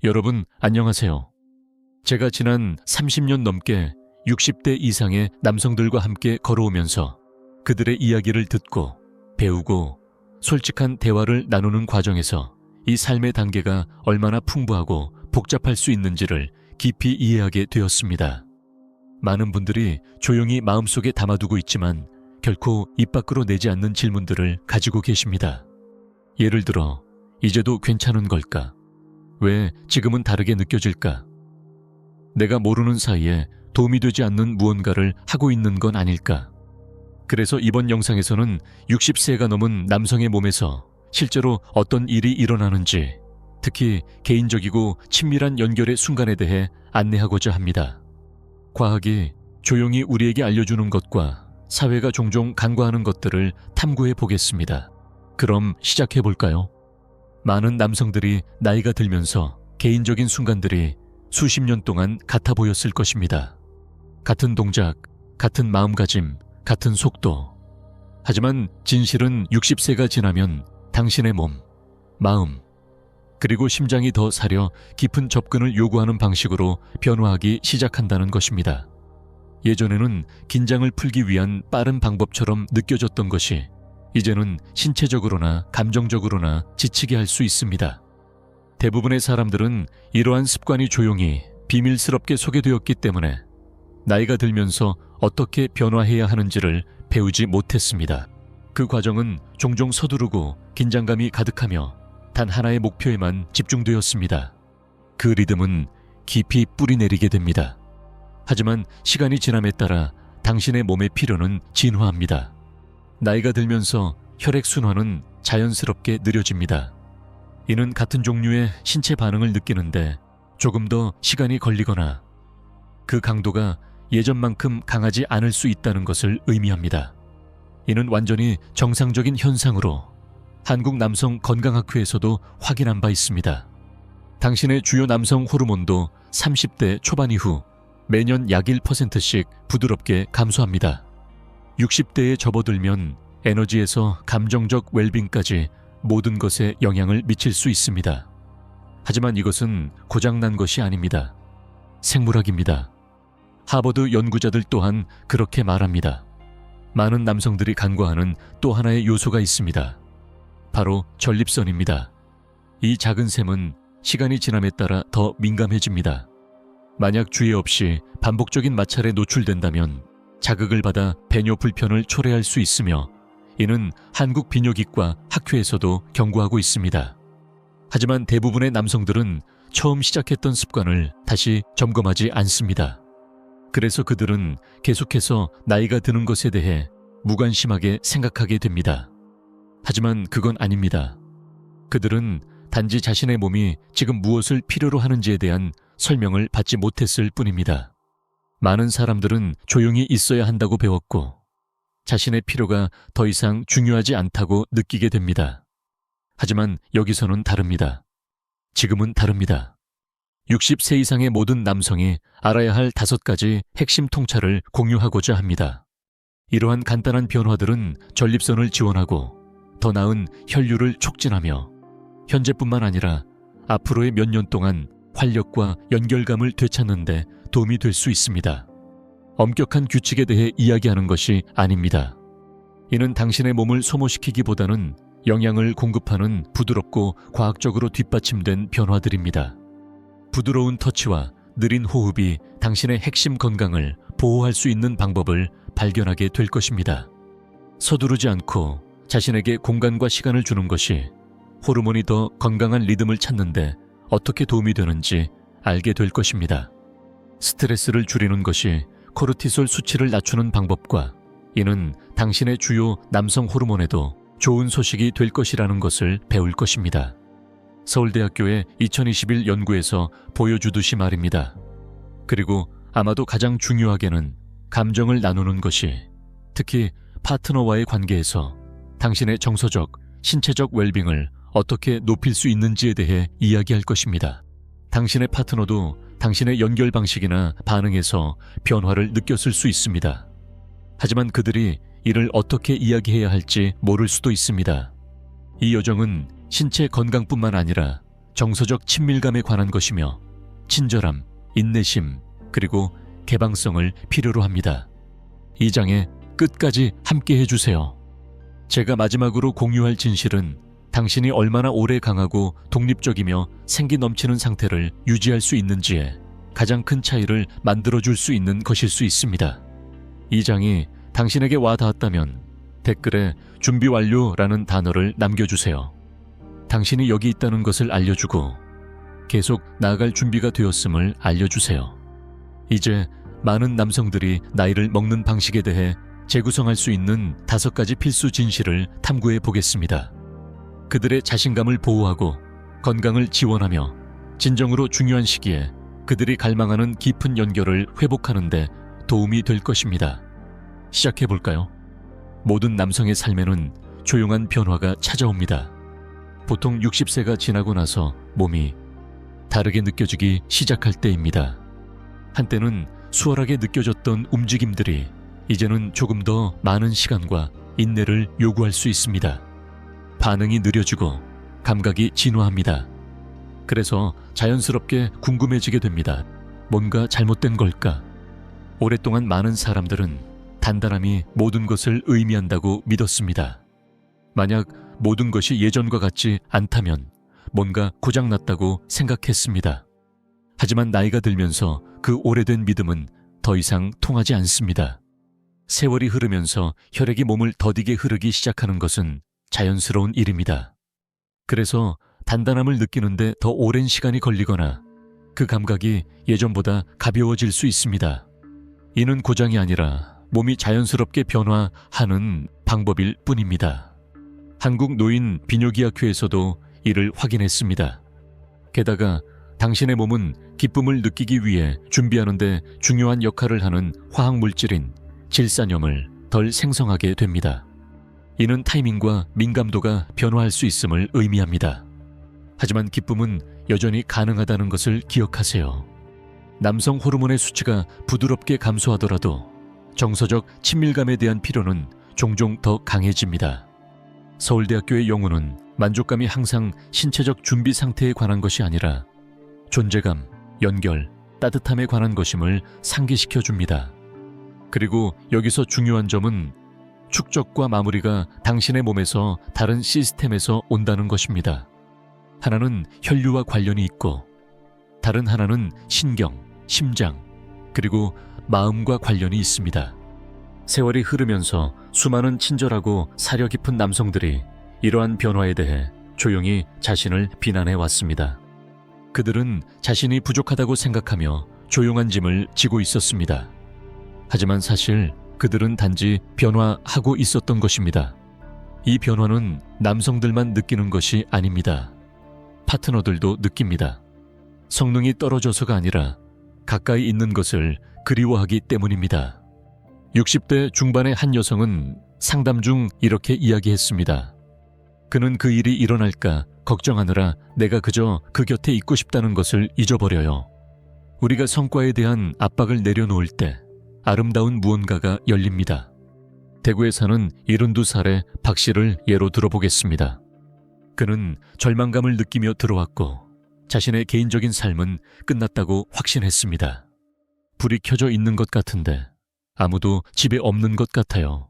여러분 안녕하세요. 제가 지난 30년 넘게 60대 이상의 남성들과 함께 걸어오면서 그들의 이야기를 듣고 배우고 솔직한 대화를 나누는 과정에서 이 삶의 단계가 얼마나 풍부하고 복잡할 수 있는지를 깊이 이해하게 되었습니다. 많은 분들이 조용히 마음속에 담아두고 있지만 결코 입 밖으로 내지 않는 질문들을 가지고 계십니다. 예를 들어, 이제도 괜찮은 걸까? 왜 지금은 다르게 느껴질까? 내가 모르는 사이에 도움이 되지 않는 무언가를 하고 있는 건 아닐까? 그래서 이번 영상에서는 60세가 넘은 남성의 몸에서 실제로 어떤 일이 일어나는지, 특히 개인적이고 친밀한 연결의 순간에 대해 안내하고자 합니다. 과학이 조용히 우리에게 알려주는 것과 사회가 종종 간과하는 것들을 탐구해 보겠습니다. 그럼 시작해 볼까요? 많은 남성들이 나이가 들면서 개인적인 순간들이 수십 년 동안 같아 보였을 것입니다. 같은 동작, 같은 마음가짐, 같은 속도. 하지만 진실은 60세가 지나면 당신의 몸, 마음, 그리고 심장이 더 사려 깊은 접근을 요구하는 방식으로 변화하기 시작한다는 것입니다. 예전에는 긴장을 풀기 위한 빠른 방법처럼 느껴졌던 것이 이제는 신체적으로나 감정적으로나 지치게 할 수 있습니다. 대부분의 사람들은 이러한 습관이 조용히 비밀스럽게 소개되었기 때문에 나이가 들면서 어떻게 변화해야 하는지를 배우지 못했습니다. 그 과정은 종종 서두르고 긴장감이 가득하며 단 하나의 목표에만 집중되었습니다. 그 리듬은 깊이 뿌리내리게 됩니다. 하지만 시간이 지남에 따라 당신의 몸의 필요는 진화합니다. 나이가 들면서 혈액순환은 자연스럽게 느려집니다. 이는 같은 종류의 신체 반응을 느끼는데 조금 더 시간이 걸리거나 그 강도가 예전만큼 강하지 않을 수 있다는 것을 의미합니다. 이는 완전히 정상적인 현상으로 한국남성건강학회에서도 확인한 바 있습니다. 당신의 주요 남성 호르몬도 30대 초반 이후 매년 약 1%씩 부드럽게 감소합니다. 60대에 접어들면 에너지에서 감정적 웰빙까지 모든 것에 영향을 미칠 수 있습니다. 하지만 이것은 고장난 것이 아닙니다. 생물학입니다. 하버드 연구자들 또한 그렇게 말합니다. 많은 남성들이 간과하는 또 하나의 요소가 있습니다. 바로 전립선입니다. 이 작은 샘은 시간이 지남에 따라 더 민감해집니다. 만약 주의 없이 반복적인 마찰에 노출된다면 자극을 받아 배뇨 불편을 초래할 수 있으며 이는 한국비뇨기과 학회에서도 경고하고 있습니다. 하지만 대부분의 남성들은 처음 시작했던 습관을 다시 점검하지 않습니다. 그래서 그들은 계속해서 나이가 드는 것에 대해 무관심하게 생각하게 됩니다. 하지만 그건 아닙니다. 그들은 단지 자신의 몸이 지금 무엇을 필요로 하는지에 대한 설명을 받지 못했을 뿐입니다. 많은 사람들은 조용히 있어야 한다고 배웠고 자신의 필요가 더 이상 중요하지 않다고 느끼게 됩니다. 하지만 여기서는 다릅니다. 지금은 다릅니다. 60세 이상의 모든 남성이 알아야 할 5가지 핵심 통찰을 공유하고자 합니다. 이러한 간단한 변화들은 전립선을 지원하고 더 나은 혈류를 촉진하며 현재뿐만 아니라 앞으로의 몇 년 동안 활력과 연결감을 되찾는 데 도움이 될 수 있습니다. 엄격한 규칙에 대해 이야기하는 것이 아닙니다. 이는 당신의 몸을 소모시키기보다는 영양을 공급하는 부드럽고 과학적으로 뒷받침된 변화들입니다. 부드러운 터치와 느린 호흡이 당신의 핵심 건강을 보호할 수 있는 방법을 발견하게 될 것입니다. 서두르지 않고 자신에게 공간과 시간을 주는 것이 호르몬이 더 건강한 리듬을 찾는데 어떻게 도움이 되는지 알게 될 것입니다. 스트레스를 줄이는 것이 코르티솔 수치를 낮추는 방법과 이는 당신의 주요 남성 호르몬에도 좋은 소식이 될 것이라는 것을 배울 것입니다. 서울대학교의 2021 연구에서 보여주듯이 말입니다. 그리고 아마도 가장 중요하게는 감정을 나누는 것이 특히 파트너와의 관계에서 당신의 정서적, 신체적 웰빙을 어떻게 높일 수 있는지에 대해 이야기할 것입니다. 당신의 파트너도 당신의 연결 방식이나 반응에서 변화를 느꼈을 수 있습니다. 하지만 그들이 이를 어떻게 이야기해야 할지 모를 수도 있습니다. 이 여정은 신체 건강뿐만 아니라 정서적 친밀감에 관한 것이며 친절함, 인내심, 그리고 개방성을 필요로 합니다. 이 장에 끝까지 함께 해주세요. 제가 마지막으로 공유할 진실은 당신이 얼마나 오래 강하고 독립적이며 생기 넘치는 상태를 유지할 수 있는지에 가장 큰 차이를 만들어줄 수 있는 것일 수 있습니다. 이 장이 당신에게 와 닿았다면 댓글에 준비 완료라는 단어를 남겨주세요. 당신이 여기 있다는 것을 알려주고 계속 나아갈 준비가 되었음을 알려주세요. 이제 많은 남성들이 나이를 먹는 방식에 대해 재구성할 수 있는 5가지 필수 진실을 탐구해 보겠습니다. 그들의 자신감을 보호하고 건강을 지원하며 진정으로 중요한 시기에 그들이 갈망하는 깊은 연결을 회복하는 데 도움이 될 것입니다. 시작해 볼까요? 모든 남성의 삶에는 조용한 변화가 찾아옵니다. 보통 60세가 지나고 나서 몸이 다르게 느껴지기 시작할 때입니다. 한때는 수월하게 느껴졌던 움직임들이 이제는 조금 더 많은 시간과 인내를 요구할 수 있습니다. 반응이 느려지고 감각이 진화합니다. 그래서 자연스럽게 궁금해지게 됩니다. 뭔가 잘못된 걸까? 오랫동안 많은 사람들은 단단함이 모든 것을 의미한다고 믿었습니다. 만약 모든 것이 예전과 같지 않다면 뭔가 고장났다고 생각했습니다. 하지만 나이가 들면서 그 오래된 믿음은 더 이상 통하지 않습니다. 세월이 흐르면서 혈액이 몸을 더디게 흐르기 시작하는 것은 자연스러운 일입니다. 그래서 단단함을 느끼는데 더 오랜 시간이 걸리거나 그 감각이 예전보다 가벼워질 수 있습니다. 이는 고장이 아니라 몸이 자연스럽게 변화하는 방법일 뿐입니다. 한국 노인 비뇨기학회에서도 이를 확인했습니다. 게다가 당신의 몸은 기쁨을 느끼기 위해 준비하는 데 중요한 역할을 하는 화학물질인 질산염을 덜 생성하게 됩니다. 이는 타이밍과 민감도가 변화할 수 있음을 의미합니다. 하지만 기쁨은 여전히 가능하다는 것을 기억하세요. 남성 호르몬의 수치가 부드럽게 감소하더라도 정서적 친밀감에 대한 필요는 종종 더 강해집니다. 서울대학교의 연구는 만족감이 항상 신체적 준비 상태에 관한 것이 아니라 존재감, 연결, 따뜻함에 관한 것임을 상기시켜 줍니다. 그리고 여기서 중요한 점은 축적과 마무리가 당신의 몸에서 다른 시스템에서 온다는 것입니다. 하나는 혈류와 관련이 있고 다른 하나는 신경, 심장, 그리고 마음과 관련이 있습니다. 세월이 흐르면서 수많은 친절하고 사려 깊은 남성들이 이러한 변화에 대해 조용히 자신을 비난해 왔습니다. 그들은 자신이 부족하다고 생각하며 조용한 짐을 지고 있었습니다. 하지만 사실 그들은 단지 변화하고 있었던 것입니다. 이 변화는 남성들만 느끼는 것이 아닙니다. 파트너들도 느낍니다. 성능이 떨어져서가 아니라 가까이 있는 것을 그리워하기 때문입니다. 60대 중반의 한 여성은 상담 중 이렇게 이야기했습니다. 그는 그 일이 일어날까 걱정하느라 내가 그저 그 곁에 있고 싶다는 것을 잊어버려요. 우리가 성과에 대한 압박을 내려놓을 때 아름다운 무언가가 열립니다. 대구에 사는 72살의 박 씨를 예로 들어보겠습니다. 그는 절망감을 느끼며 들어왔고 자신의 개인적인 삶은 끝났다고 확신했습니다. 불이 켜져 있는 것 같은데 아무도 집에 없는 것 같아요.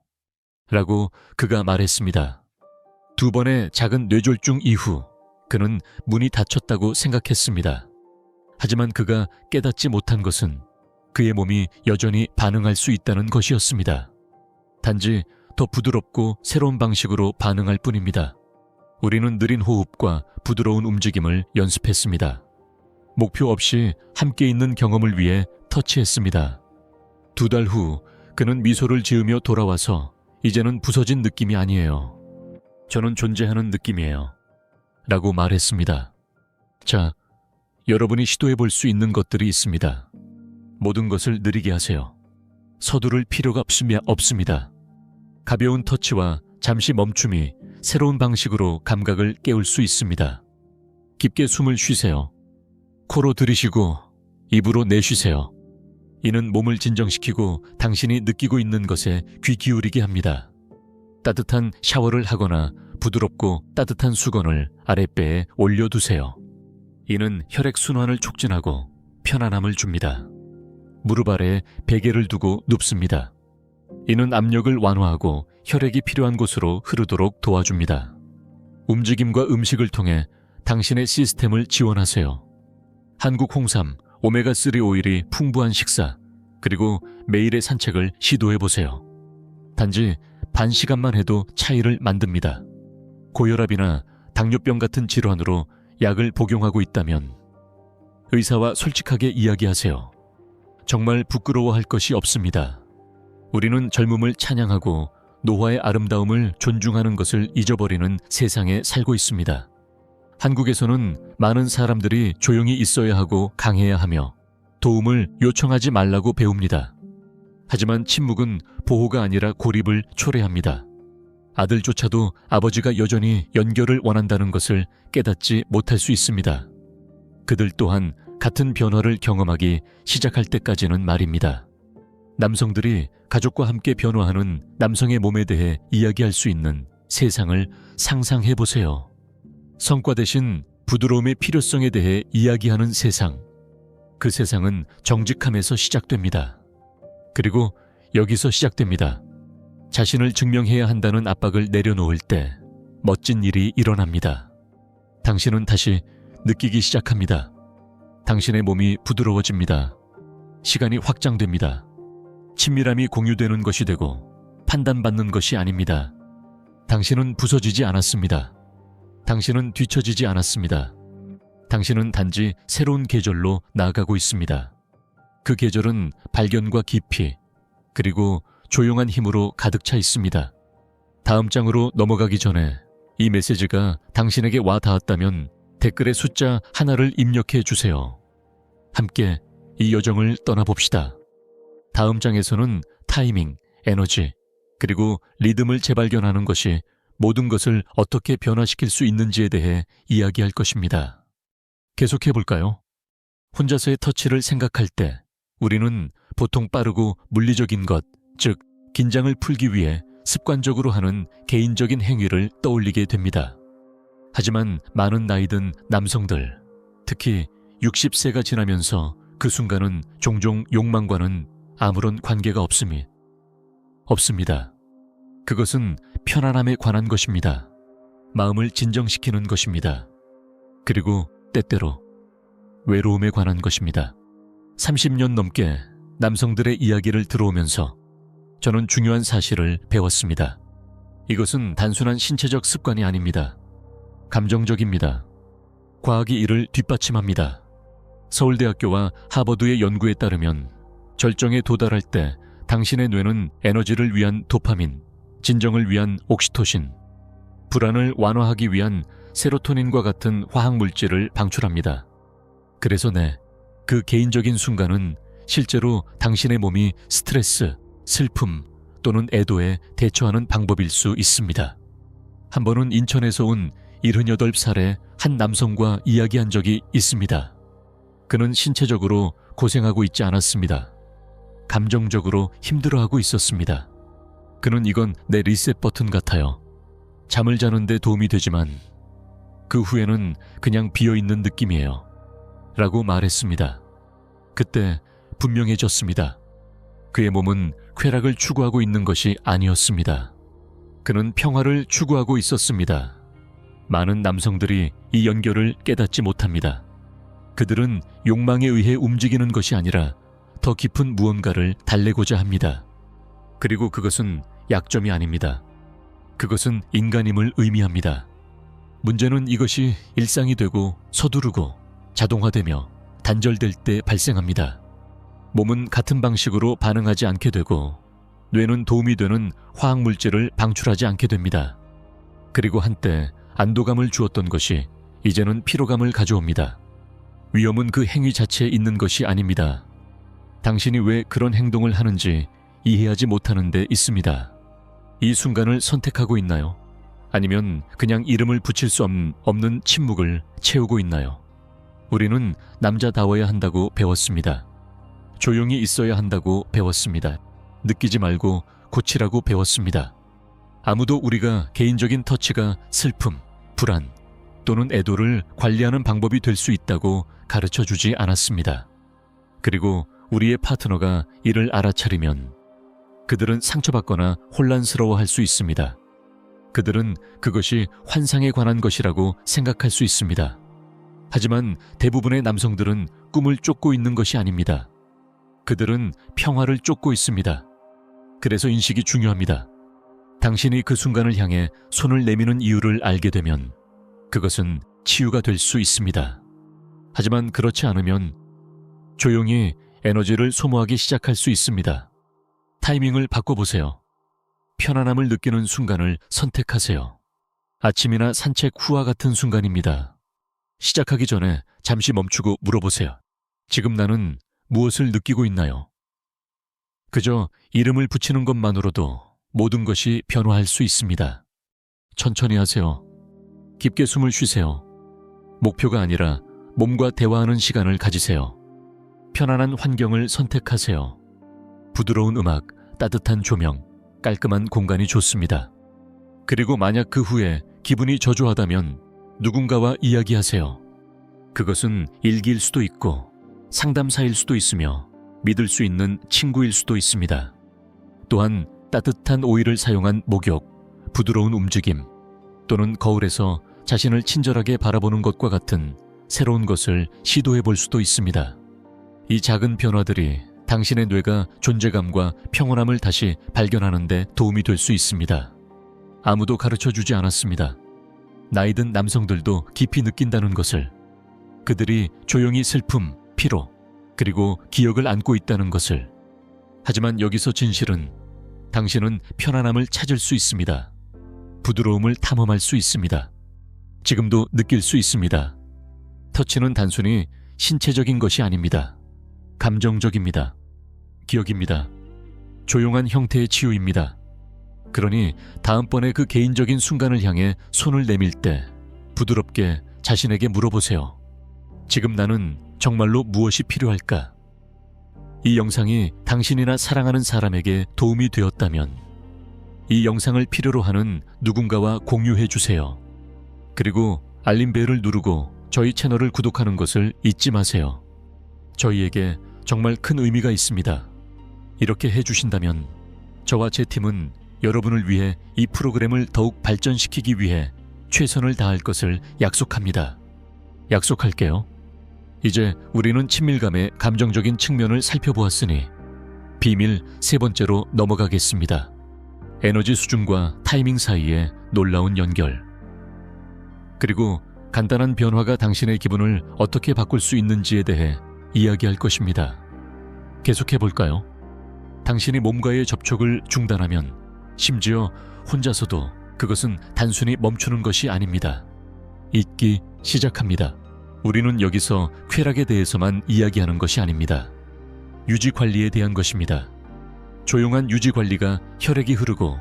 라고 그가 말했습니다. 2번의 작은 뇌졸중 이후 그는 문이 닫혔다고 생각했습니다. 하지만 그가 깨닫지 못한 것은 그의 몸이 여전히 반응할 수 있다는 것이었습니다. 단지 더 부드럽고 새로운 방식으로 반응할 뿐입니다. 우리는 느린 호흡과 부드러운 움직임을 연습했습니다. 목표 없이 함께 있는 경험을 위해 터치했습니다. 2달 후 그는 미소를 지으며 돌아와서 이제는 부서진 느낌이 아니에요. 저는 존재하는 느낌이에요. 라고 말했습니다. 자, 여러분이 시도해 볼 수 있는 것들이 있습니다. 모든 것을 느리게 하세요. 서두를 필요가 없습니다. 가벼운 터치와 잠시 멈춤이 새로운 방식으로 감각을 깨울 수 있습니다. 깊게 숨을 쉬세요. 코로 들이쉬고 입으로 내쉬세요. 이는 몸을 진정시키고 당신이 느끼고 있는 것에 귀 기울이게 합니다. 따뜻한 샤워를 하거나 부드럽고 따뜻한 수건을 아랫배에 올려두세요. 이는 혈액순환을 촉진하고 편안함을 줍니다. 무릎 아래에 베개를 두고 눕습니다. 이는 압력을 완화하고 혈액이 필요한 곳으로 흐르도록 도와줍니다. 움직임과 음식을 통해 당신의 시스템을 지원하세요. 한국 홍삼, 오메가3 오일이 풍부한 식사, 그리고 매일의 산책을 시도해보세요. 단지 반 시간만 해도 차이를 만듭니다. 고혈압이나 당뇨병 같은 질환으로 약을 복용하고 있다면 의사와 솔직하게 이야기하세요. 정말 부끄러워할 것이 없습니다. 우리는 젊음을 찬양하고 노화의 아름다움을 존중하는 것을 잊어버리는 세상에 살고 있습니다. 한국에서는 많은 사람들이 조용히 있어야 하고 강해야 하며 도움을 요청하지 말라고 배웁니다. 하지만 침묵은 보호가 아니라 고립을 초래합니다. 아들조차도 아버지가 여전히 연결을 원한다는 것을 깨닫지 못할 수 있습니다. 그들 또한 같은 변화를 경험하기 시작할 때까지는 말입니다. 남성들이 가족과 함께 변화하는 남성의 몸에 대해 이야기할 수 있는 세상을 상상해 보세요. 성과 대신 부드러움의 필요성에 대해 이야기하는 세상. 그 세상은 정직함에서 시작됩니다. 그리고 여기서 시작됩니다. 자신을 증명해야 한다는 압박을 내려놓을 때 멋진 일이 일어납니다. 당신은 다시 느끼기 시작합니다. 당신의 몸이 부드러워집니다. 시간이 확장됩니다. 친밀함이 공유되는 것이 되고 판단받는 것이 아닙니다. 당신은 부서지지 않았습니다. 당신은 뒤처지지 않았습니다. 당신은 단지 새로운 계절로 나아가고 있습니다. 그 계절은 발견과 깊이, 그리고 조용한 힘으로 가득 차 있습니다. 다음 장으로 넘어가기 전에 이 메시지가 당신에게 와 닿았다면 댓글에 숫자 하나를 입력해 주세요. 함께 이 여정을 떠나봅시다. 다음 장에서는 타이밍, 에너지, 그리고 리듬을 재발견하는 것이 모든 것을 어떻게 변화시킬 수 있는지에 대해 이야기할 것입니다. 계속해볼까요? 혼자서의 터치를 생각할 때 우리는 보통 빠르고 물리적인 것, 즉 긴장을 풀기 위해 습관적으로 하는 개인적인 행위를 떠올리게 됩니다. 하지만 많은 나이 든 남성들, 특히 60세가 지나면서 그 순간은 종종 욕망과는 아무런 관계가 없습니다. 그것은 편안함에 관한 것입니다. 마음을 진정시키는 것입니다. 그리고 때때로 외로움에 관한 것입니다. 30년 넘게 남성들의 이야기를 들어오면서 저는 중요한 사실을 배웠습니다. 이것은 단순한 신체적 습관이 아닙니다. 감정적입니다. 과학이 이를 뒷받침합니다. 서울대학교와 하버드의 연구에 따르면 절정에 도달할 때 당신의 뇌는 에너지를 위한 도파민, 진정을 위한 옥시토신, 불안을 완화하기 위한 세로토닌과 같은 화학물질을 방출합니다. 그래서 그 개인적인 순간은 실제로 당신의 몸이 스트레스, 슬픔 또는 애도에 대처하는 방법일 수 있습니다. 한 번은 인천에서 온 78살의 한 남성과 이야기한 적이 있습니다. 그는 신체적으로 고생하고 있지 않았습니다. 감정적으로 힘들어하고 있었습니다. 그는 이건 내 리셋 버튼 같아요. 잠을 자는데 도움이 되지만 그 후에는 그냥 비어있는 느낌이에요. 라고 말했습니다. 그때 분명해졌습니다. 그의 몸은 쾌락을 추구하고 있는 것이 아니었습니다. 그는 평화를 추구하고 있었습니다. 많은 남성들이 이 연결을 깨닫지 못합니다. 그들은 욕망에 의해 움직이는 것이 아니라 더 깊은 무언가를 달래고자 합니다. 그리고 그것은 약점이 아닙니다. 그것은 인간임을 의미합니다. 문제는 이것이 일상이 되고 서두르고 자동화되며 단절될 때 발생합니다. 몸은 같은 방식으로 반응하지 않게 되고 뇌는 도움이 되는 화학물질을 방출하지 않게 됩니다. 그리고 한때 안도감을 주었던 것이 이제는 피로감을 가져옵니다. 위험은 그 행위 자체에 있는 것이 아닙니다. 당신이 왜 그런 행동을 하는지 이해하지 못하는 데 있습니다. 이 순간을 선택하고 있나요? 아니면 그냥 이름을 붙일 수 없는 침묵을 채우고 있나요? 우리는 남자다워야 한다고 배웠습니다. 조용히 있어야 한다고 배웠습니다. 느끼지 말고 고치라고 배웠습니다. 아무도 우리가 개인적인 터치가 슬픔, 불안, 또는 애도를 관리하는 방법이 될 수 있다고 가르쳐 주지 않았습니다. 그리고 우리의 파트너가 이를 알아차리면 그들은 상처받거나 혼란스러워할 수 있습니다. 그들은 그것이 환상에 관한 것이라고 생각할 수 있습니다. 하지만 대부분의 남성들은 꿈을 쫓고 있는 것이 아닙니다. 그들은 평화를 쫓고 있습니다. 그래서 인식이 중요합니다. 당신이 그 순간을 향해 손을 내미는 이유를 알게 되면 그것은 치유가 될 수 있습니다. 하지만 그렇지 않으면 조용히 에너지를 소모하기 시작할 수 있습니다. 타이밍을 바꿔보세요. 편안함을 느끼는 순간을 선택하세요. 아침이나 산책 후와 같은 순간입니다. 시작하기 전에 잠시 멈추고 물어보세요. 지금 나는 무엇을 느끼고 있나요? 그저 이름을 붙이는 것만으로도 모든 것이 변화할 수 있습니다. 천천히 하세요. 깊게 숨을 쉬세요. 목표가 아니라 몸과 대화하는 시간을 가지세요. 편안한 환경을 선택하세요. 부드러운 음악, 따뜻한 조명, 깔끔한 공간이 좋습니다. 그리고 만약 그 후에 기분이 저조하다면 누군가와 이야기하세요. 그것은 일기일 수도 있고 상담사일 수도 있으며 믿을 수 있는 친구일 수도 있습니다. 또한 따뜻한 오일을 사용한 목욕, 부드러운 움직임 또는 거울에서 자신을 친절하게 바라보는 것과 같은 새로운 것을 시도해 볼 수도 있습니다. 이 작은 변화들이 당신의 뇌가 존재감과 평온함을 다시 발견하는 데 도움이 될 수 있습니다. 아무도 가르쳐 주지 않았습니다. 나이든 남성들도 깊이 느낀다는 것을, 그들이 조용히 슬픔, 피로, 그리고 기억을 안고 있다는 것을. 하지만 여기서 진실은 당신은 편안함을 찾을 수 있습니다. 부드러움을 탐험할 수 있습니다. 지금도 느낄 수 있습니다. 터치는 단순히 신체적인 것이 아닙니다. 감정적입니다. 기억입니다. 조용한 형태의 치유입니다. 그러니 다음번에 그 개인적인 순간을 향해 손을 내밀 때 부드럽게 자신에게 물어보세요. 지금 나는 정말로 무엇이 필요할까? 이 영상이 당신이나 사랑하는 사람에게 도움이 되었다면 이 영상을 필요로 하는 누군가와 공유해 주세요. 그리고 알림벨을 누르고 저희 채널을 구독하는 것을 잊지 마세요. 저희에게 정말 큰 의미가 있습니다. 이렇게 해주신다면 저와 제 팀은 여러분을 위해 이 프로그램을 더욱 발전시키기 위해 최선을 다할 것을 약속합니다. 약속할게요. 이제 우리는 친밀감의 감정적인 측면을 살펴보았으니 비밀 세 번째로 넘어가겠습니다. 에너지 수준과 타이밍 사이의 놀라운 연결. 그리고 간단한 변화가 당신의 기분을 어떻게 바꿀 수 있는지에 대해 이야기할 것입니다. 계속해 볼까요? 당신이 몸과의 접촉을 중단하면, 심지어 혼자서도, 그것은 단순히 멈추는 것이 아닙니다. 잊기 시작합니다. 우리는 여기서 쾌락에 대해서만 이야기하는 것이 아닙니다. 유지 관리에 대한 것입니다. 조용한 유지 관리가 혈액이 흐르고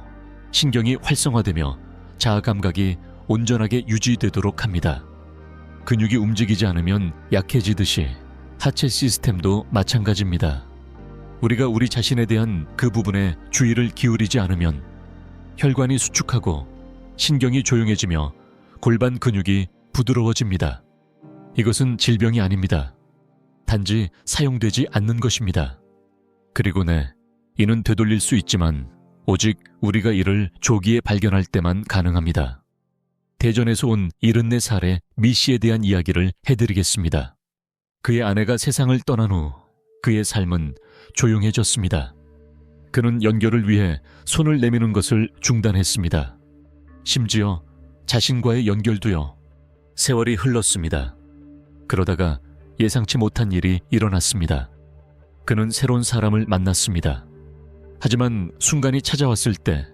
신경이 활성화되며 자아 감각이 온전하게 유지되도록 합니다. 근육이 움직이지 않으면 약해지듯이 하체 시스템도 마찬가지입니다. 우리가 우리 자신에 대한 그 부분에 주의를 기울이지 않으면 혈관이 수축하고 신경이 조용해지며 골반 근육이 부드러워집니다. 이것은 질병이 아닙니다. 단지 사용되지 않는 것입니다. 그리고 이는 되돌릴 수 있지만 오직 우리가 이를 조기에 발견할 때만 가능합니다. 대전에서 온 74살의 미 씨에 대한 이야기를 해드리겠습니다. 그의 아내가 세상을 떠난 후 그의 삶은 조용해졌습니다. 그는 연결을 위해 손을 내미는 것을 중단했습니다. 심지어 자신과의 연결도요. 세월이 흘렀습니다. 그러다가 예상치 못한 일이 일어났습니다. 그는 새로운 사람을 만났습니다. 하지만 순간이 찾아왔을 때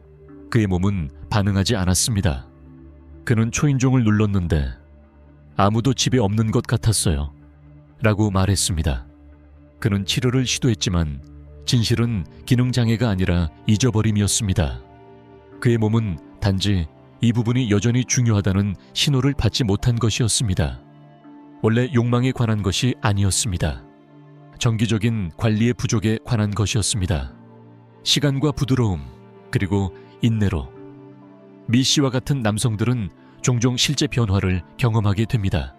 그의 몸은 반응하지 않았습니다. 그는 초인종을 눌렀는데 아무도 집에 없는 것 같았어요. 라고 말했습니다. 그는 치료를 시도했지만 진실은 기능장애가 아니라 잊어버림이었습니다. 그의 몸은 단지 이 부분이 여전히 중요하다는 신호를 받지 못한 것이었습니다. 원래 욕망에 관한 것이 아니었습니다. 정기적인 관리의 부족에 관한 것이었습니다. 시간과 부드러움, 그리고 인내로. 미 씨와 같은 남성들은 종종 실제 변화를 경험하게 됩니다.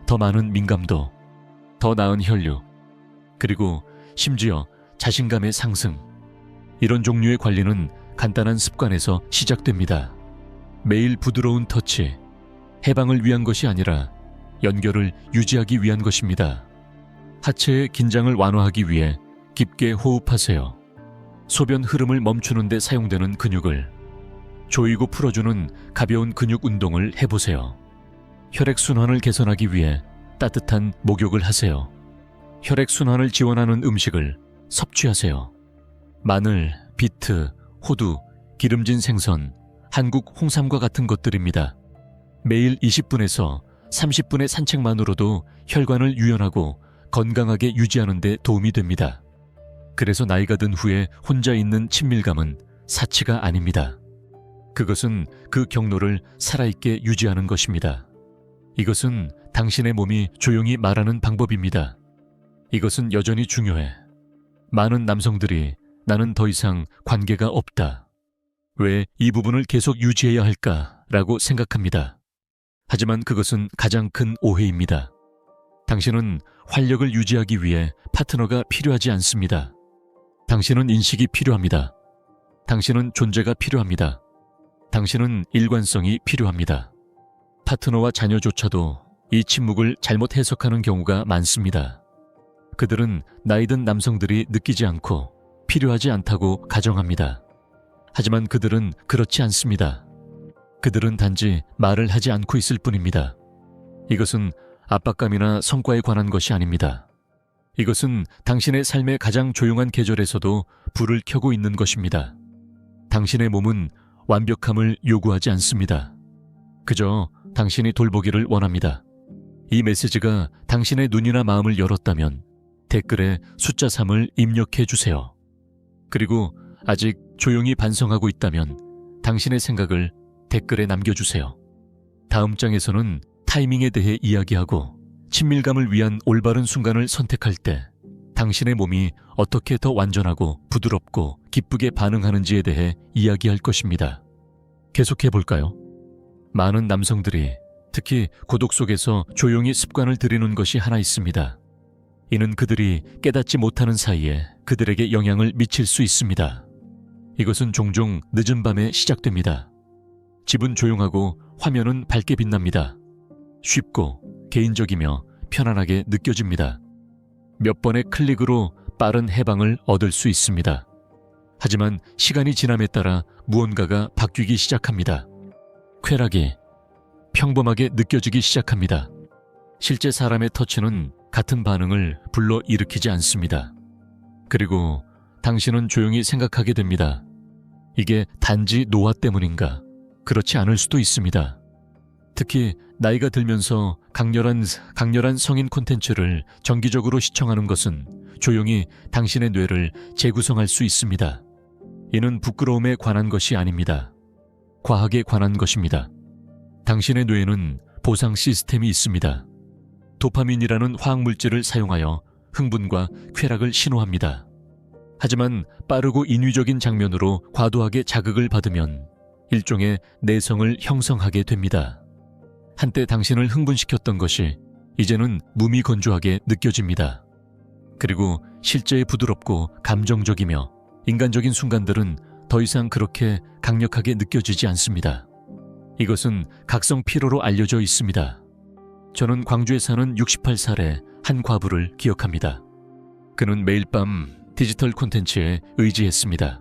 더 많은 민감도, 더 나은 혈류, 그리고 심지어 자신감의 상승. 이런 종류의 관리는 간단한 습관에서 시작됩니다. 매일 부드러운 터치, 해방을 위한 것이 아니라 연결을 유지하기 위한 것입니다. 하체의 긴장을 완화하기 위해 깊게 호흡하세요. 소변 흐름을 멈추는 데 사용되는 근육을 조이고 풀어주는 가벼운 근육 운동을 해보세요. 혈액순환을 개선하기 위해 따뜻한 목욕을 하세요. 혈액순환을 지원하는 음식을 섭취하세요. 마늘, 비트, 호두, 기름진 생선, 한국 홍삼과 같은 것들입니다. 매일 20분에서 30분의 산책만으로도 혈관을 유연하고 건강하게 유지하는 데 도움이 됩니다. 그래서 나이가 든 후에 혼자 있는 친밀감은 사치가 아닙니다. 그것은 그 경로를 살아있게 유지하는 것입니다. 이것은 당신의 몸이 조용히 말하는 방법입니다. 이것은 여전히 중요해. 많은 남성들이 나는 더 이상 관계가 없다. 왜 이 부분을 계속 유지해야 할까라고 생각합니다. 하지만 그것은 가장 큰 오해입니다. 당신은 활력을 유지하기 위해 파트너가 필요하지 않습니다. 당신은 인식이 필요합니다. 당신은 존재가 필요합니다. 당신은 일관성이 필요합니다. 파트너와 자녀조차도 이 침묵을 잘못 해석하는 경우가 많습니다. 그들은 나이든 남성들이 느끼지 않고 필요하지 않다고 가정합니다. 하지만 그들은 그렇지 않습니다. 그들은 단지 말을 하지 않고 있을 뿐입니다. 이것은 압박감이나 성과에 관한 것이 아닙니다. 이것은 당신의 삶의 가장 조용한 계절에서도 불을 켜고 있는 것입니다. 당신의 몸은 완벽함을 요구하지 않습니다. 그저 당신이 돌보기를 원합니다. 이 메시지가 당신의 눈이나 마음을 열었다면 댓글에 숫자 3을 입력해 주세요. 그리고 아직 조용히 반성하고 있다면 당신의 생각을 댓글에 남겨주세요. 다음 장에서는 타이밍에 대해 이야기하고 친밀감을 위한 올바른 순간을 선택할 때 당신의 몸이 어떻게 더 완전하고 부드럽고 기쁘게 반응하는지에 대해 이야기할 것입니다. 계속해 볼까요? 많은 남성들이 특히 고독 속에서 조용히 습관을 들이는 것이 하나 있습니다. 이는 그들이 깨닫지 못하는 사이에 그들에게 영향을 미칠 수 있습니다. 이것은 종종 늦은 밤에 시작됩니다. 집은 조용하고 화면은 밝게 빛납니다. 쉽고 개인적이며 편안하게 느껴집니다. 몇 번의 클릭으로 빠른 해방을 얻을 수 있습니다. 하지만 시간이 지남에 따라 무언가가 바뀌기 시작합니다. 쾌락이 평범하게 느껴지기 시작합니다. 실제 사람의 터치는 같은 반응을 불러 일으키지 않습니다. 그리고 당신은 조용히 생각하게 됩니다. 이게 단지 노화 때문인가? 그렇지 않을 수도 있습니다. 특히 나이가 들면서 강렬한 성인 콘텐츠를 정기적으로 시청하는 것은 조용히 당신의 뇌를 재구성할 수 있습니다. 이는 부끄러움에 관한 것이 아닙니다. 과학에 관한 것입니다. 당신의 뇌에는 보상 시스템이 있습니다. 도파민이라는 화학물질을 사용하여 흥분과 쾌락을 신호합니다. 하지만 빠르고 인위적인 장면으로 과도하게 자극을 받으면 일종의 내성을 형성하게 됩니다. 한때 당신을 흥분시켰던 것이 이제는 무미건조하게 느껴집니다. 그리고 실제의 부드럽고 감정적이며 인간적인 순간들은 더 이상 그렇게 강력하게 느껴지지 않습니다. 이것은 각성 피로로 알려져 있습니다. 저는 광주에 사는 68살의 한 과부를 기억합니다. 그는 매일 밤 디지털 콘텐츠에 의지했습니다.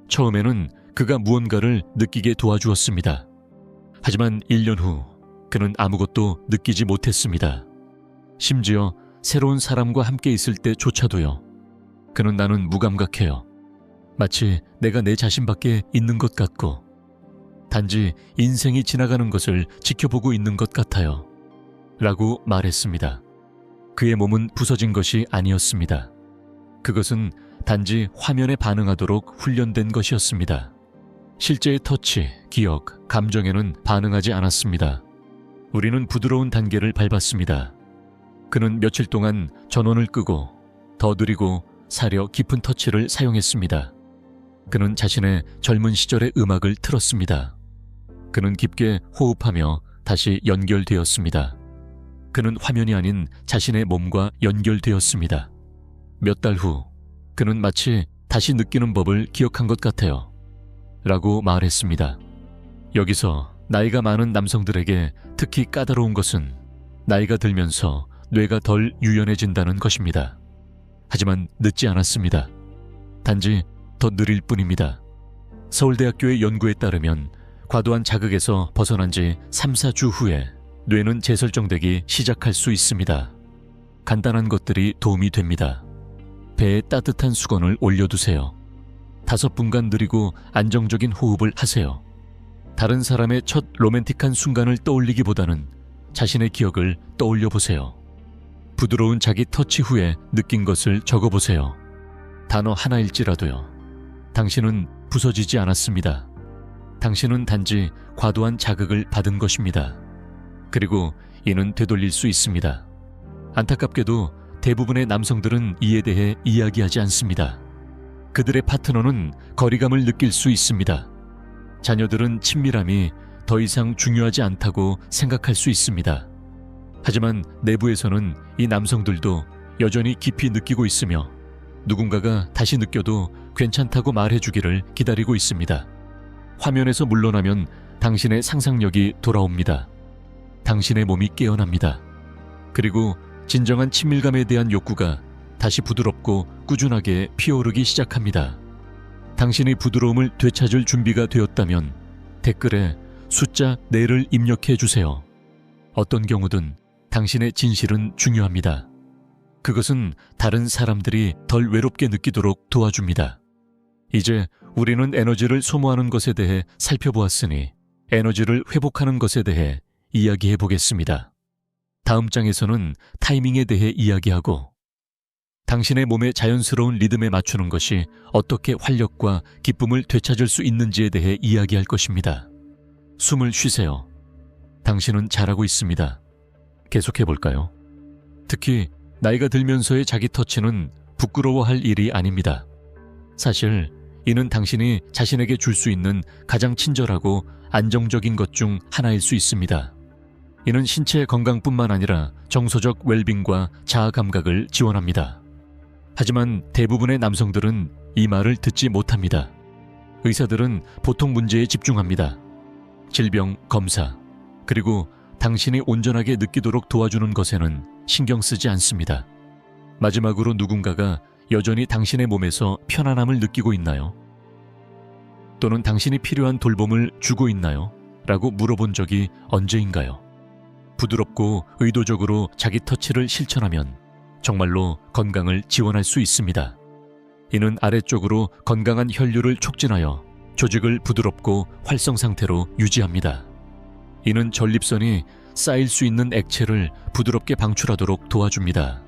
처음에는 그가 무언가를 느끼게 도와주었습니다. 하지만 1년 후 그는 아무것도 느끼지 못했습니다. 심지어 새로운 사람과 함께 있을 때조차도요. 그는 나는 무감각해요. 마치 내가 내 자신밖에 있는 것 같고 단지 인생이 지나가는 것을 지켜보고 있는 것 같아요. 라고 말했습니다. 그의 몸은 부서진 것이 아니었습니다. 그것은 단지 화면에 반응하도록 훈련된 것이었습니다. 실제의 터치, 기억, 감정에는 반응하지 않았습니다. 우리는 부드러운 단계를 밟았습니다. 그는 며칠 동안 전원을 끄고 더 느리고 사려 깊은 터치를 사용했습니다. 그는 자신의 젊은 시절의 음악을 틀었습니다. 그는 깊게 호흡하며 다시 연결되었습니다. 그는 화면이 아닌 자신의 몸과 연결되었습니다. 몇 달 후, 그는 마치 다시 느끼는 법을 기억한 것 같아요. 라고 말했습니다. 여기서 나이가 많은 남성들에게 특히 까다로운 것은 나이가 들면서 뇌가 덜 유연해진다는 것입니다. 하지만 늦지 않았습니다. 단지 더 느릴 뿐입니다. 서울대학교의 연구에 따르면 과도한 자극에서 벗어난 지 3, 4주 후에 뇌는 재설정되기 시작할 수 있습니다. 간단한 것들이 도움이 됩니다. 배에 따뜻한 수건을 올려두세요. 5분간 느리고 안정적인 호흡을 하세요. 다른 사람의 첫 로맨틱한 순간을 떠올리기보다는 자신의 기억을 떠올려 보세요. 부드러운 자기 터치 후에 느낀 것을 적어보세요. 단어 하나일지라도요. 당신은 부서지지 않았습니다. 당신은 단지 과도한 자극을 받은 것입니다. 그리고 이는 되돌릴 수 있습니다. 안타깝게도 대부분의 남성들은 이에 대해 이야기하지 않습니다. 그들의 파트너는 거리감을 느낄 수 있습니다. 자녀들은 친밀함이 더 이상 중요하지 않다고 생각할 수 있습니다. 하지만 내부에서는 이 남성들도 여전히 깊이 느끼고 있으며 누군가가 다시 느껴도 괜찮다고 말해주기를 기다리고 있습니다. 화면에서 물러나면 당신의 상상력이 돌아옵니다. 당신의 몸이 깨어납니다. 그리고 진정한 친밀감에 대한 욕구가 다시 부드럽고 꾸준하게 피어오르기 시작합니다. 당신의 부드러움을 되찾을 준비가 되었다면 댓글에 숫자 4를 입력해 주세요. 어떤 경우든 당신의 진실은 중요합니다. 그것은 다른 사람들이 덜 외롭게 느끼도록 도와줍니다. 이제 우리는 에너지를 소모하는 것에 대해 살펴보았으니 에너지를 회복하는 것에 대해 이야기해 보겠습니다. 다음 장에서는 타이밍에 대해 이야기하고 당신의 몸의 자연스러운 리듬에 맞추는 것이 어떻게 활력과 기쁨을 되찾을 수 있는지에 대해 이야기할 것입니다. 숨을 쉬세요. 당신은 잘하고 있습니다. 계속해 볼까요? 특히 나이가 들면서의 자기 터치는 부끄러워할 일이 아닙니다. 사실 이는 당신이 자신에게 줄 수 있는 가장 친절하고 안정적인 것 중 하나일 수 있습니다. 이는 신체 건강뿐만 아니라 정서적 웰빙과 자아 감각을 지원합니다. 하지만 대부분의 남성들은 이 말을 듣지 못합니다. 의사들은 보통 문제에 집중합니다. 질병 검사, 그리고 당신이 온전하게 느끼도록 도와주는 것에는 신경 쓰지 않습니다. 마지막으로 누군가가 여전히 당신의 몸에서 편안함을 느끼고 있나요? 또는 당신이 필요한 돌봄을 주고 있나요? 라고 물어본 적이 언제인가요? 부드럽고 의도적으로 자기 터치를 실천하면 정말로 건강을 지원할 수 있습니다. 이는 아래쪽으로 건강한 혈류를 촉진하여 조직을 부드럽고 활성 상태로 유지합니다. 이는 전립선이 쌓일 수 있는 액체를 부드럽게 방출하도록 도와줍니다.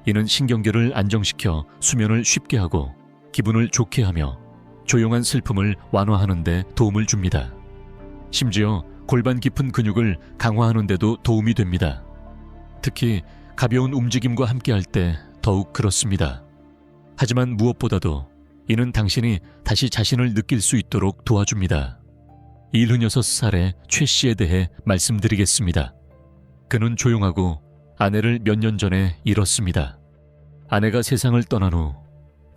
이는 신경계를 안정시켜 수면을 쉽게 하고 기분을 좋게 하며 조용한 슬픔을 완화하는 데 도움을 줍니다. 심지어 골반 깊은 근육을 강화하는 데도 도움이 됩니다. 특히 가벼운 움직임과 함께할 때 더욱 그렇습니다. 하지만 무엇보다도 이는 당신이 다시 자신을 느낄 수 있도록 도와줍니다. 76살의 최 씨에 대해 말씀드리겠습니다. 그는 조용하고 아내를 몇 년 전에 잃었습니다. 아내가 세상을 떠난 후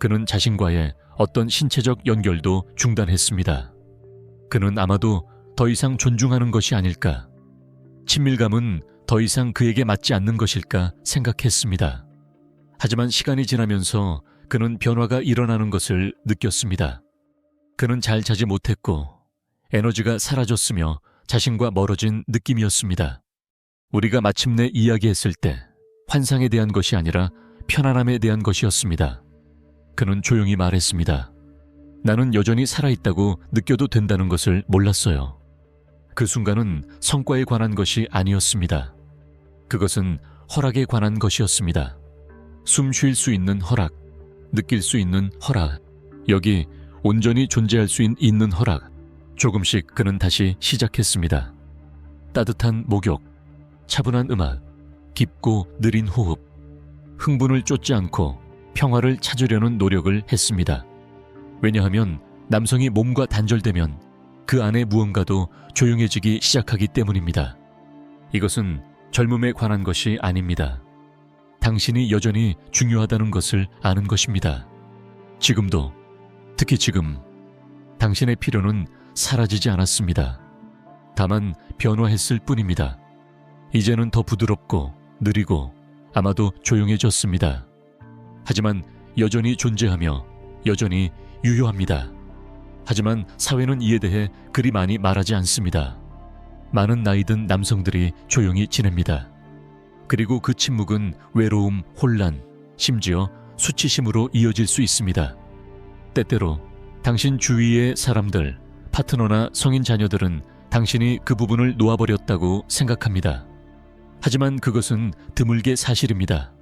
그는 자신과의 어떤 신체적 연결도 중단했습니다. 그는 아마도 더 이상 존중하는 것이 아닐까, 친밀감은 더 이상 그에게 맞지 않는 것일까 생각했습니다. 하지만 시간이 지나면서 그는 변화가 일어나는 것을 느꼈습니다. 그는 잘 자지 못했고 에너지가 사라졌으며 자신과 멀어진 느낌이었습니다. 우리가 마침내 이야기했을 때 환상에 대한 것이 아니라 편안함에 대한 것이었습니다. 그는 조용히 말했습니다. 나는 여전히 살아있다고 느껴도 된다는 것을 몰랐어요. 그 순간은 성과에 관한 것이 아니었습니다. 그것은 허락에 관한 것이었습니다. 숨 쉴 수 있는 허락, 느낄 수 있는 허락, 여기 온전히 존재할 수 있는 허락. 조금씩 그는 다시 시작했습니다. 따뜻한 목욕, 차분한 음악, 깊고 느린 호흡, 흥분을 쫓지 않고 평화를 찾으려는 노력을 했습니다. 왜냐하면 남성이 몸과 단절되면 그 안에 무언가도 조용해지기 시작하기 때문입니다. 이것은 젊음에 관한 것이 아닙니다. 당신이 여전히 중요하다는 것을 아는 것입니다. 지금도, 특히 지금, 당신의 필요는 사라지지 않았습니다. 다만 변화했을 뿐입니다. 이제는 더 부드럽고 느리고 아마도 조용해졌습니다. 하지만 여전히 존재하며 여전히 유효합니다. 하지만 사회는 이에 대해 그리 많이 말하지 않습니다. 많은 나이 든 남성들이 조용히 지냅니다. 그리고 그 침묵은 외로움, 혼란, 심지어 수치심으로 이어질 수 있습니다. 때때로 당신 주위의 사람들, 파트너나 성인 자녀들은 당신이 그 부분을 놓아버렸다고 생각합니다. 하지만 그것은 드물게 사실입니다.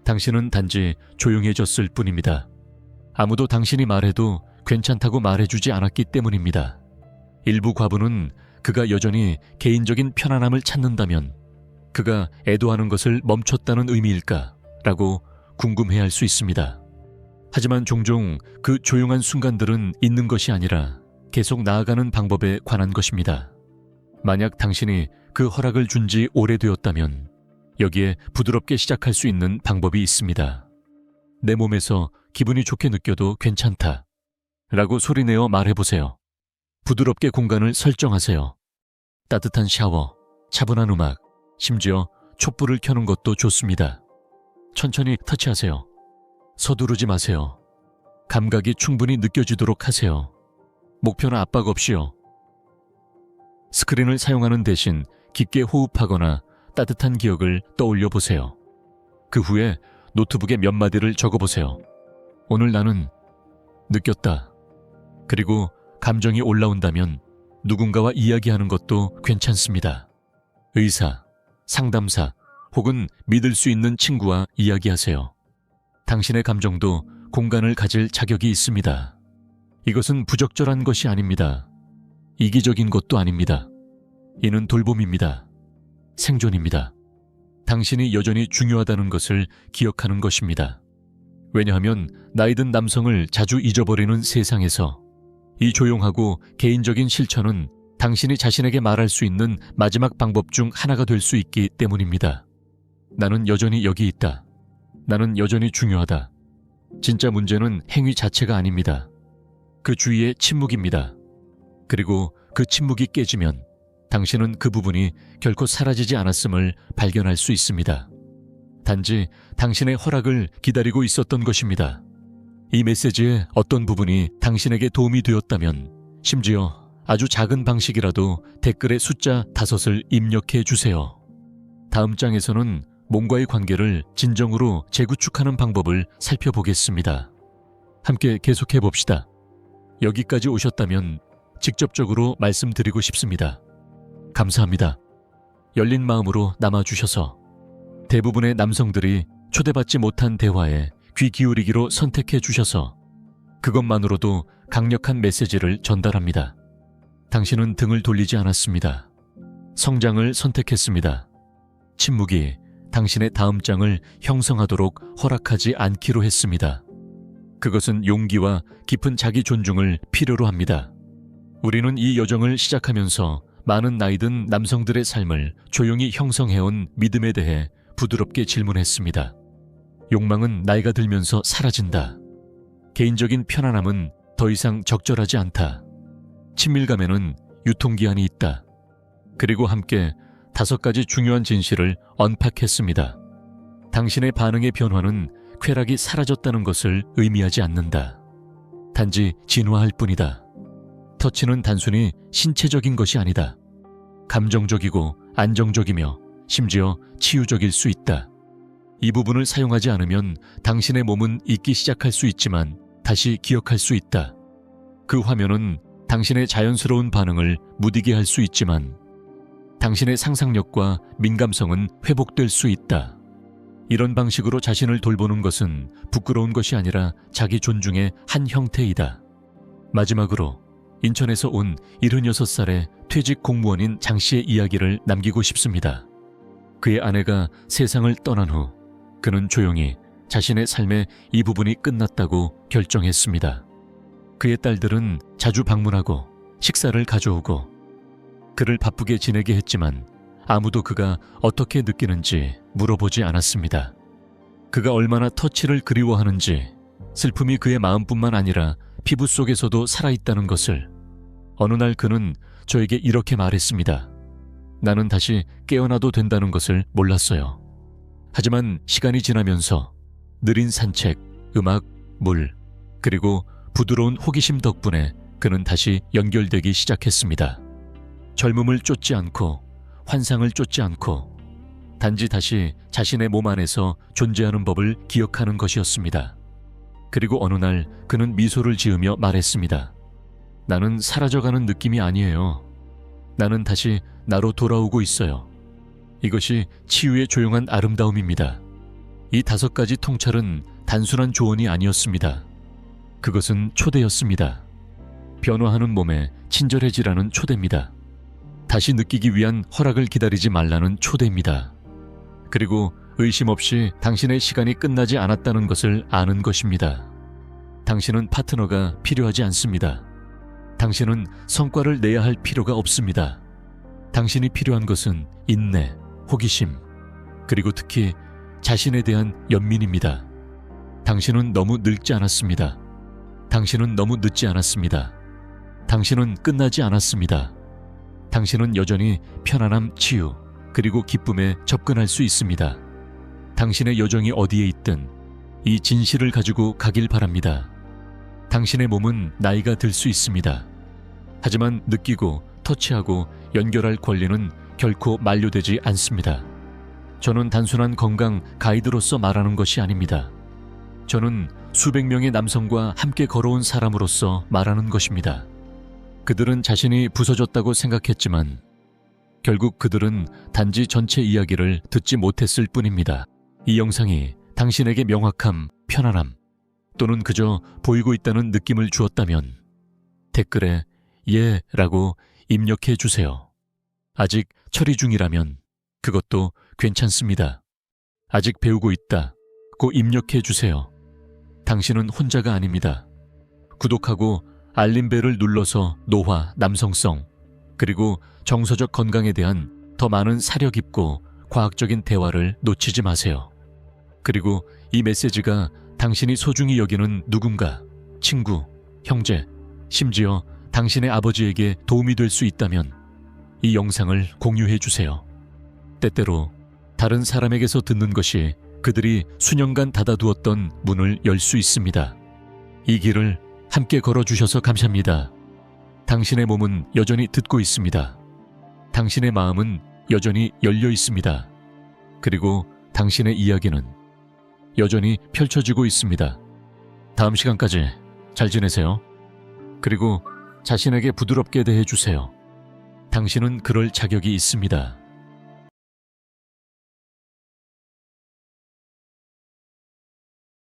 당신은 단지 조용해졌을 뿐입니다. 아무도 당신이 말해도 괜찮다고 말해주지 않았기 때문입니다. 일부 과부는 그가 여전히 개인적인 편안함을 찾는다면 그가 애도하는 것을 멈췄다는 의미일까? 라고 궁금해할 수 있습니다. 하지만 종종 그 조용한 순간들은 있는 것이 아니라 계속 나아가는 방법에 관한 것입니다. 만약 당신이 그 허락을 준 지 오래되었다면 여기에 부드럽게 시작할 수 있는 방법이 있습니다. 내 몸에서 기분이 좋게 느껴도 괜찮다 라고 소리내어 말해보세요. 부드럽게 공간을 설정하세요. 따뜻한 샤워, 차분한 음악, 심지어 촛불을 켜는 것도 좋습니다. 천천히 터치하세요. 서두르지 마세요. 감각이 충분히 느껴지도록 하세요. 목표나 압박 없이요. 스크린을 사용하는 대신 깊게 호흡하거나 따뜻한 기억을 떠올려 보세요. 그 후에 노트북에 몇 마디를 적어보세요. 오늘 나는 느꼈다. 그리고 감정이 올라온다면 누군가와 이야기하는 것도 괜찮습니다. 의사, 상담사 혹은 믿을 수 있는 친구와 이야기하세요. 당신의 감정도 공간을 가질 자격이 있습니다. 이것은 부적절한 것이 아닙니다. 이기적인 것도 아닙니다. 이는 돌봄입니다. 생존입니다. 당신이 여전히 중요하다는 것을 기억하는 것입니다. 왜냐하면 나이 든 남성을 자주 잊어버리는 세상에서 이 조용하고 개인적인 실천은 당신이 자신에게 말할 수 있는 마지막 방법 중 하나가 될 수 있기 때문입니다. 나는 여전히 여기 있다. 나는 여전히 중요하다. 진짜 문제는 행위 자체가 아닙니다. 그 주위의 침묵입니다. 그리고 그 침묵이 깨지면 당신은 그 부분이 결코 사라지지 않았음을 발견할 수 있습니다. 단지 당신의 허락을 기다리고 있었던 것입니다. 이 메시지의 어떤 부분이 당신에게 도움이 되었다면 심지어 아주 작은 방식이라도 댓글에 숫자 5을 입력해 주세요. 다음 장에서는 몸과의 관계를 진정으로 재구축하는 방법을 살펴보겠습니다. 함께 계속해 봅시다. 여기까지 오셨다면 직접적으로 말씀드리고 싶습니다. 감사합니다. 열린 마음으로 남아주셔서 대부분의 남성들이 초대받지 못한 대화에 귀 기울이기로 선택해 주셔서 그것만으로도 강력한 메시지를 전달합니다. 당신은 등을 돌리지 않았습니다. 성장을 선택했습니다. 침묵이 당신의 다음 장을 형성하도록 허락하지 않기로 했습니다. 그것은 용기와 깊은 자기 존중을 필요로 합니다. 우리는 이 여정을 시작하면서 많은 나이 든 남성들의 삶을 조용히 형성해온 믿음에 대해 부드럽게 질문했습니다. 욕망은 나이가 들면서 사라진다. 개인적인 편안함은 더 이상 적절하지 않다. 친밀감에는 유통기한이 있다. 그리고 함께 5가지 중요한 진실을 언팍했습니다. 당신의 반응의 변화는 쾌락이 사라졌다는 것을 의미하지 않는다. 단지 진화할 뿐이다. 터치는 단순히 신체적인 것이 아니다. 감정적이고 안정적이며 심지어 치유적일 수 있다. 이 부분을 사용하지 않으면 당신의 몸은 잊기 시작할 수 있지만 다시 기억할 수 있다. 그 화면은 당신의 자연스러운 반응을 무디게 할 수 있지만 당신의 상상력과 민감성은 회복될 수 있다. 이런 방식으로 자신을 돌보는 것은 부끄러운 것이 아니라 자기 존중의 한 형태이다. 마지막으로 인천에서 온 76살의 퇴직 공무원인 장 씨의 이야기를 남기고 싶습니다. 그의 아내가 세상을 떠난 후 그는 조용히 자신의 삶의 이 부분이 끝났다고 결정했습니다. 그의 딸들은 자주 방문하고 식사를 가져오고 그를 바쁘게 지내게 했지만 아무도 그가 어떻게 느끼는지 물어보지 않았습니다. 그가 얼마나 터치를 그리워하는지, 슬픔이 그의 마음뿐만 아니라 피부 속에서도 살아있다는 것을. 어느 날 그는 저에게 이렇게 말했습니다. 나는 다시 깨어나도 된다는 것을 몰랐어요. 하지만 시간이 지나면서 느린 산책, 음악, 물, 그리고 부드러운 호기심 덕분에 그는 다시 연결되기 시작했습니다. 젊음을 쫓지 않고 환상을 쫓지 않고 단지 다시 자신의 몸 안에서 존재하는 법을 기억하는 것이었습니다. 그리고 어느 날 그는 미소를 지으며 말했습니다. 나는 사라져가는 느낌이 아니에요. 나는 다시 나로 돌아오고 있어요. 이것이 치유의 조용한 아름다움입니다. 이 5가지 통찰은 단순한 조언이 아니었습니다. 그것은 초대였습니다. 변화하는 몸에 친절해지라는 초대입니다. 다시 느끼기 위한 허락을 기다리지 말라는 초대입니다. 그리고 의심 없이 당신의 시간이 끝나지 않았다는 것을 아는 것입니다. 당신은 파트너가 필요하지 않습니다. 당신은 성과를 내야 할 필요가 없습니다. 당신이 필요한 것은 인내, 호기심, 그리고 특히 자신에 대한 연민입니다. 당신은 너무 늙지 않았습니다. 당신은 너무 늦지 않았습니다. 당신은 끝나지 않았습니다. 당신은 여전히 편안함, 치유, 그리고 기쁨에 접근할 수 있습니다. 당신의 여정이 어디에 있든 이 진실을 가지고 가길 바랍니다. 당신의 몸은 나이가 들 수 있습니다. 하지만 느끼고 터치하고 연결할 권리는 결코 만료되지 않습니다. 저는 단순한 건강 가이드로서 말하는 것이 아닙니다. 저는 수백 명의 남성과 함께 걸어온 사람으로서 말하는 것입니다. 그들은 자신이 부서졌다고 생각했지만 결국 그들은 단지 전체 이야기를 듣지 못했을 뿐입니다. 이 영상이 당신에게 명확함, 편안함 또는 그저 보이고 있다는 느낌을 주었다면 댓글에 예 라고 입력해 주세요. 아직 처리 중이라면 그것도 괜찮습니다. 아직 배우고 있다고 입력해 주세요. 당신은 혼자가 아닙니다. 구독하고 알림벨을 눌러서 노화, 남성성, 그리고 정서적 건강에 대한 더 많은 사려 깊고 과학적인 대화를 놓치지 마세요. 그리고 이 메시지가 당신이 소중히 여기는 누군가, 친구, 형제, 심지어 당신의 아버지에게 도움이 될 수 있다면 이 영상을 공유해 주세요. 때때로 다른 사람에게서 듣는 것이 그들이 수년간 닫아두었던 문을 열 수 있습니다. 이 길을 함께 걸어주셔서 감사합니다. 당신의 몸은 여전히 듣고 있습니다. 당신의 마음은 여전히 열려 있습니다. 그리고 당신의 이야기는 여전히 펼쳐지고 있습니다. 다음 시간까지 잘 지내세요. 그리고 자신에게 부드럽게 대해주세요. 당신은 그럴 자격이 있습니다.